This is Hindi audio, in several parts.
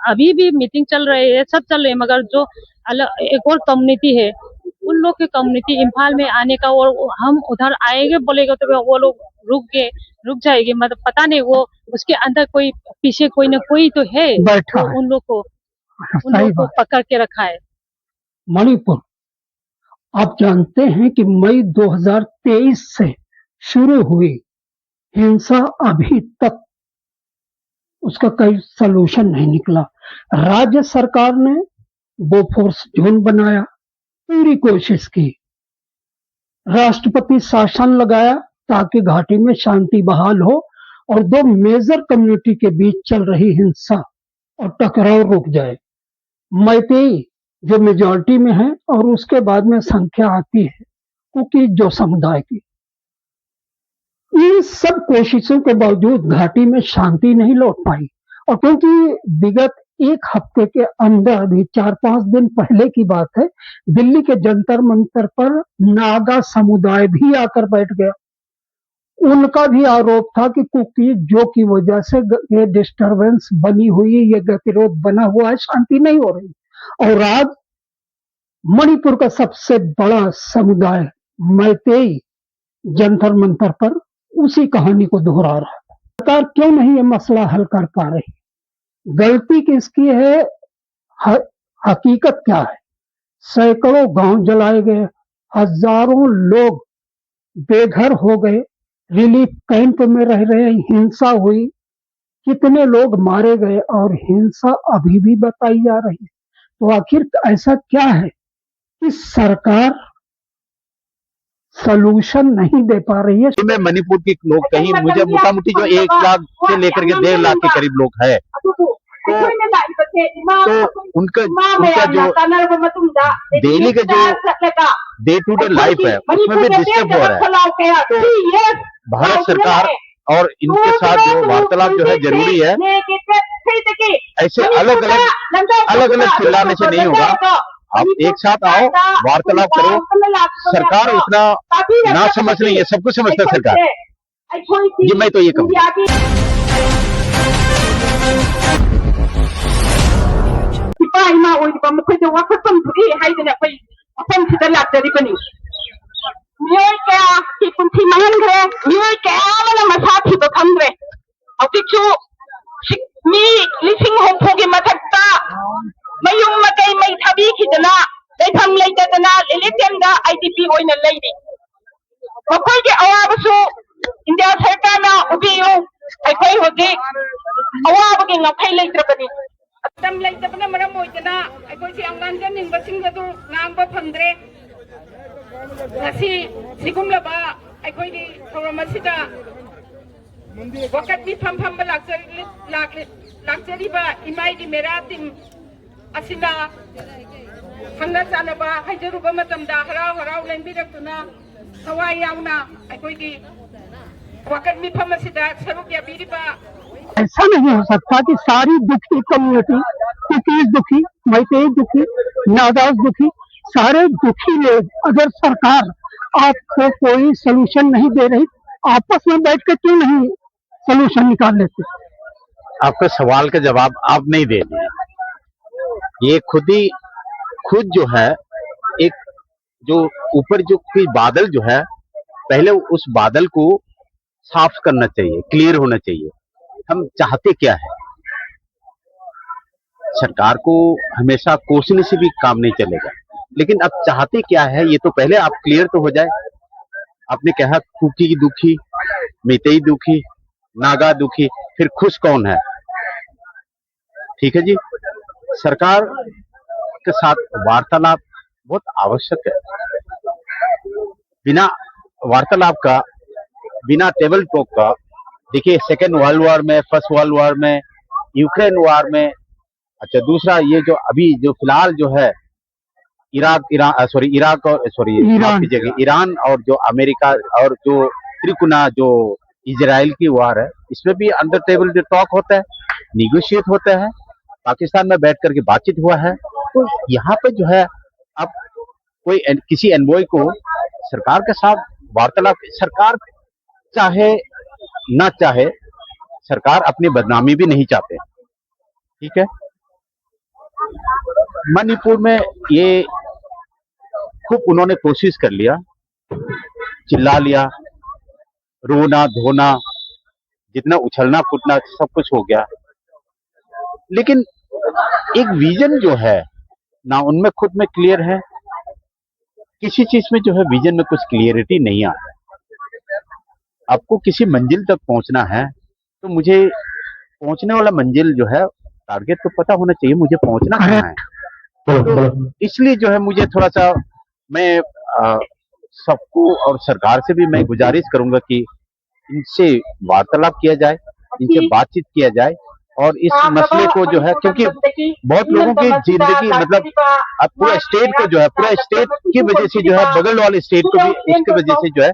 अभी भी मीटिंग चल रही है, सब चल रहे हैं, मगर जो अलग एक और कम्युनिटी है, उन लोग की कम्युनिटी इम्फाल में आने का, और हम उधर आएंगे बोलेगा तो वो लोग रुक जाएंगे। मतलब पता नहीं वो उसके अंदर कोई पीछे कोई ना कोई तो है बैठा तो है। उन लोग को पकड़ के रखा है। मणिपुर, आप जानते हैं कि मई 2023 से शुरू हुई हिंसा अभी तक उसका कोई सलूशन नहीं निकला। राज्य सरकार ने बोफोर्स जोन बनाया, पूरी कोशिश की, राष्ट्रपति शासन लगाया ताकि घाटी में शांति बहाल हो और दो मेजर कम्युनिटी के बीच चल रही हिंसा और टकराव रुक जाए। मैतेई जो मेजॉरिटी में है और उसके बाद में संख्या आती है कुकी जो समुदाय की। इन सब कोशिशों के बावजूद घाटी में शांति नहीं लौट पाई, और क्योंकि विगत एक हफ्ते के अंदर भी 4-5 दिन पहले की बात है, दिल्ली के जंतर मंतर पर नागा समुदाय भी आकर बैठ गया। उनका भी आरोप था कि कुकी जो की वजह से ये डिस्टरबेंस बनी हुई, ये गतिरोध बना हुआ है, शांति नहीं हो रही। और आज मणिपुर का सबसे बड़ा समुदाय मैतेई जंतर मंतर पर उसी कहानी को दोहरा रहा है। सरकार क्यों नहीं ये मसला हल कर पा रही? गलती किसकी है? हकीकत क्या है? सैकड़ों गांव जलाए गए, हजारों लोग बेघर हो गए, रिलीफ कैंप में रह रहे, हिंसा हुई, कितने लोग मारे गए और हिंसा अभी भी बताई जा रही है। तो आखिर ऐसा क्या है कि सरकार सलूशन नहीं दे पा रही है? मैं मणिपुर के लोग कहीं मुझे मोटा मोटी जो 1 लाख से लेकर के 1.5 लाख के करीब लोग है, तो उनका जो डेली का जो डे टू डे लाइफ है उसमें भी डिस्टर्ब हो रहा है। तो भारत सरकार और इनके साथ जो वार्तालाप जो है जरूरी है। ऐसे अलग अलग चिल्लाने से नहीं होगा। आप एक साथ आओ, वार्तालाप करो। सरकार उतना ना समझ रही है, सब कुछ समझता है सरकार। ये मैं तो ये कहूँ। mayum makai mai thabi khidana leitham leitadana leletemda IDP oina leidi makoi ke awabasu India sarkarna ubiyu aikai hoji awabagi ngaphai leitrabani atam leitabana maram oidana aikoi si angan ning basing adu ngamba phangre ngasi sigumlaba aikoi di thoramasida wakat bi pham lakjari ba imai di meratim asina hangna chanaba haijaruba matamda harau lenbirakuna hawai yauna aikoi di wakat mi phamasida saruk ya biriba। ऐसा नहीं हो सकता कि सारी दुखी कम्युनिटी, कुकीज दुखी, मैतेई दुखी, नागाज दुखी, सारे दुखी लोग, अगर सरकार आपको कोई सलूशन नहीं दे रही, आपस में बैठ के क्यों नहीं सलूशन निकाल लेते? आपका सवाल का जवाब आप नहीं दे रहे। ये खुद जो है एक जो ऊपर जो कोई बादल जो है, पहले उस बादल को साफ करना चाहिए, क्लियर होना चाहिए। हम चाहते क्या है? सरकार को हमेशा कोसने से भी काम नहीं चलेगा, लेकिन अब चाहते क्या है ये तो पहले आप क्लियर तो हो जाए। आपने कहा कुकी दुखी, मैतेई दुखी, नागा दुखी, फिर खुश कौन है? ठीक है जी, सरकार के साथ वार्तालाप बहुत आवश्यक है। बिना वार्तालाप का, बिना टेबल टॉक का, देखिए सेकेंड वर्ल्ड वॉर में, फर्स्ट वर्ल्ड वॉर में, यूक्रेन वॉर में, अच्छा दूसरा ये जो अभी जो फिलहाल जो है ईरान और जो अमेरिका और जो त्रिकोणा जो इजराइल की वार है, इसमें भी अंडर टेबल जो टॉक होता है, निगोशिएट होता है, पाकिस्तान में बैठ करके बातचीत हुआ है। तो यहाँ पे जो है अब कोई किसी एनवॉय को सरकार के साथ वार्तालाप, सरकार चाहे ना चाहे, सरकार अपनी बदनामी भी नहीं चाहते, ठीक है। मणिपुर में ये खूब उन्होंने कोशिश कर लिया, चिल्ला लिया, रोना धोना, जितना उछलना कूदना सब कुछ हो गया, लेकिन एक विजन जो है ना उनमें खुद में क्लियर है, किसी चीज में जो है विजन में कुछ क्लियरिटी नहीं आ रहा है। आपको किसी मंजिल तक पहुंचना है तो मुझे पहुंचने वाला मंजिल जो है टारगेट तो पता होना चाहिए, मुझे पहुंचना कहाँ है। तो इसलिए जो है मुझे थोड़ा सा मैं सबको और सरकार से भी मैं गुजारिश करूंगा कि इनसे वार्तालाप किया जाए, इनसे बातचीत किया जाए और इस मसले को जो है, क्योंकि बहुत लोगों की जिंदगी मतलब अब पूरा स्टेट को जो है, पूरा स्टेट की वजह से जो है बगल वाले स्टेट को भी उसकी वजह से जो है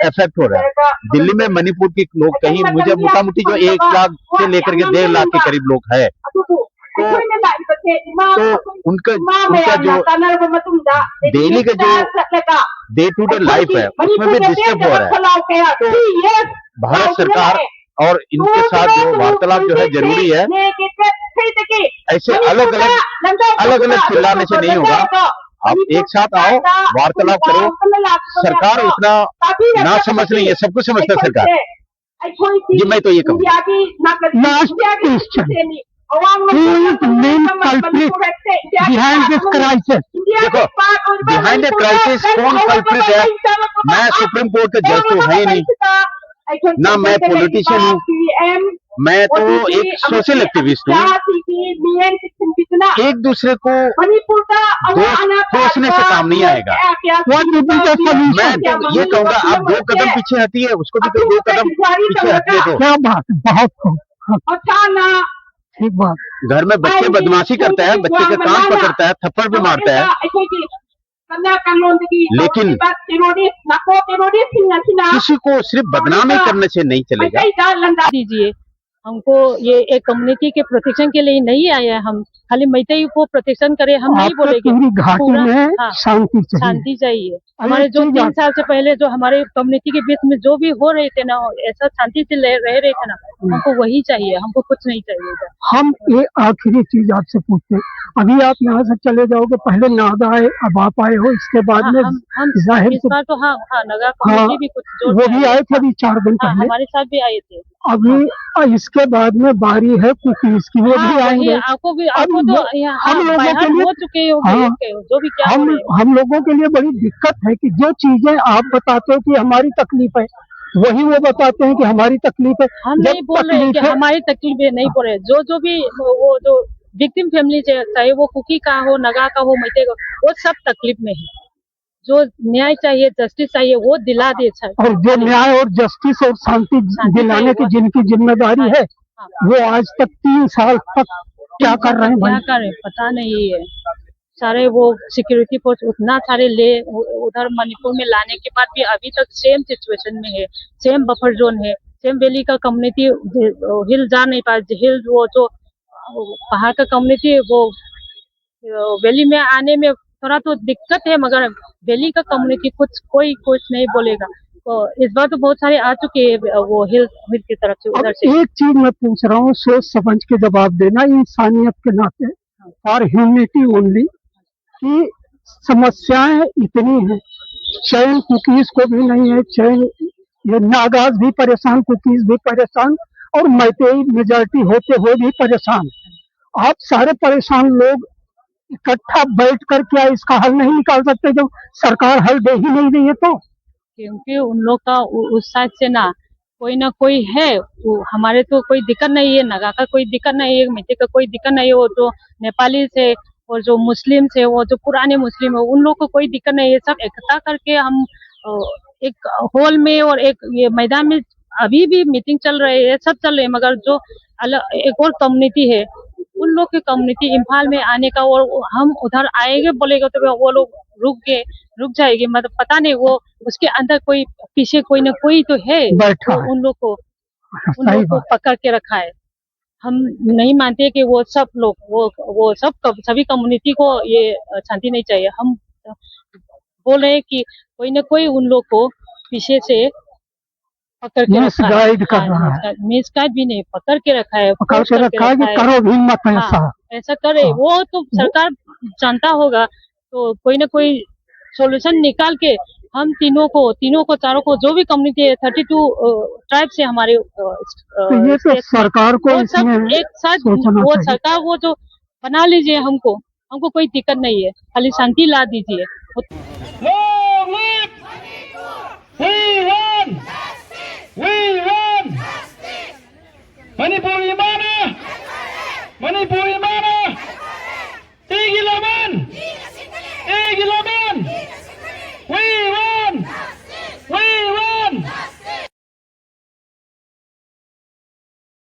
इफेक्ट हो रहा है। दिल्ली में मणिपुर के लोग कहीं मुझे मोटा मोटी जो 1 लाख से लेकर के 1.5 लाख के करीब लोग है, तो उनका जो डेली का जो डे टू डे लाइफ है उसमें भी डिस्टर्ब हो रहा है। तो भारत सरकार और इनके साथ जो वार्तालाप जो है जरूरी है। ऐसे अलग अलग चिल्लाने से नहीं होगा, आप एक साथ आओ, वार्तालाप करो। सरकार उतना ना समझ रही है, सब कुछ समझता है सरकार जी। मैं तो ये कहूँगा देखो, बिहाइंड द क्राइसिस कौन कल्प्रिट है? मैं सुप्रीम कोर्ट का जज तो है ही नहीं, ना मैं पॉलिटिशियन हूँ, मैं तो एक सोशल एक्टिविस्ट हूँ। एक दूसरे को दोषने से काम नहीं आएगा। मैं तो ये कहूँगा, आप 2 कदम पीछे हटिए, उसको भी तो 2 कदम पीछे हटिए। तो क्या बात है, बहुत ठीक बात। घर में बच्चे बदमाशी करते हैं, बच्चे का कान पकड़ता है, थप्पड़ भी मारता है, लेकिन किसी को सिर्फ बदनाम ही करने से नहीं चलेगा। दीजिए हमको, ये एक कम्युनिटी के प्रोटेक्शन के लिए नहीं आए हैं हम, खाली मैतेई को प्रोटेक्शन करे हम नहीं बोलेंगे। पूरी घाटी में शांति चाहिए। हमारे जो 3 साल से पहले जो हमारे कम्युनिटी के बीच में जो भी हो रहे थे ना, ऐसा शांति से रह रहे थे ना, हमको वही चाहिए, हमको कुछ नहीं चाहिए। हम ये आखिरी चीज आपसे पूछते हैं, अभी आप यहाँ से चले जाओगे, पहले नागा आए, अब आप आए हो, इसके बाद में हम जाहिर इस बार तो नगा कम्युनिटी भी कुछ वो भी आए थे अभी 4 दिन पहले, हमारे साथ भी आए थे। अभी इसके बाद में बारी है कुकीज की, वो भी आएंगे। आपको तो हम लोगों के लिए हो चुके जो भी क्या हम लोगों के लिए बड़ी दिक्कत है कि जो चीजें आप बताते हो कि हमारी तकलीफ है, वही वो बताते हैं कि हमारी तकलीफ है। हम नहीं बोल रहे कि हमारी तकलीफ है, नहीं बोल रहे। जो भी वो जो विक्टिम फैमिली चाहे वो कुकी का हो, नगा का हो, मैते का, वो सब तकलीफ में है। जो न्याय चाहिए, जस्टिस चाहिए, वो दिला दे। और जो न्याय और जस्टिस और शांति दिलाने की जिनकी जिम्मेदारी है, वो आज तक 3 साल तक क्या कर रहे हैं? क्या कर रहे हैं पता नहीं है। सारे वो सिक्योरिटी फोर्स उतना सारे उधर मणिपुर में लाने के बाद भी अभी तक सेम सिचुएशन में है, सेम बफर जोन है, सेम वैली का कम्युनिटी हिल जा नहीं पा, हिल वो जो पहाड़ का कम्युनिटी वो वैली में आने में थोड़ा तो दिक्कत है, मगर वैली का कम्युनिटी कोई नहीं बोलेगा। तो इस बार तो बहुत सारे आ चुके हैं वो हिल की तरफ से, उधर से। एक चीज मैं पूछ रहा हूँ, सोच समझ के जवाब देना, इंसानियत के नाते और ह्यूमनिटी ओनली, कि समस्याएं इतनी हैं, चैन कुकीज को भी नहीं है चैन, ये नागाज भी परेशान, कुकीज भी परेशान, और मैतेई मेजॉरिटी होते हुए भी परेशान। आप सारे परेशान लोग इकट्ठा बैठ कर क्या इसका हल नहीं निकाल सकते, जब सरकार हल दे ही नहीं रही है? तो क्योंकि उन लोग का उस साइड से ना कोई है, हमारे तो कोई दिक्कत नहीं है, नगा का कोई दिक्कत नहीं है, मैते का कोई दिक्कत नहीं है, वो जो नेपाली से और जो मुस्लिम से, वो जो पुराने मुस्लिम है, उन लोग को कोई दिक्कत नहीं है। सब इकट्ठा करके हम एक हॉल में और एक ये मैदान में अभी भी मीटिंग चल रही है, सब चल रहे हैं, मगर जो अलग एक और कम्युनिटी है, उन लोग की कम्युनिटी इम्फाल में आने का, और हम उधर आएंगे बोलेगा तो वो लोग रुक जाएगी। मतलब पता नहीं वो उसके अंदर कोई पीछे कोई ना कोई तो है, तो उन लोग को पकड़ के रखा है। हम नहीं मानते कि वो सब लोग वो सभी कम्युनिटी को ये शांति नहीं चाहिए। हम बोल रहे हैं कि कोई ना कोई उन लोग को पीछे से पकड़ के रखा है, मिसगाइड भी नहीं, पकड़ के रखा है, करो भी मत ऐसा। ऐसा करे, वो तो सरकार जानता होगा, तो कोई ना कोई सॉल्यूशन निकाल के हम तीनों को चारों को जो भी कम्युनिटी है 32 ट्राइब से हमारे तो ये तो सरकार को वो सब इसमें एक साथ सोचना वो चाहिए। सरकार वो जो बना लीजिए, हमको कोई दिक्कत नहीं है, खाली शांति ला दीजिए। Long live! We want! We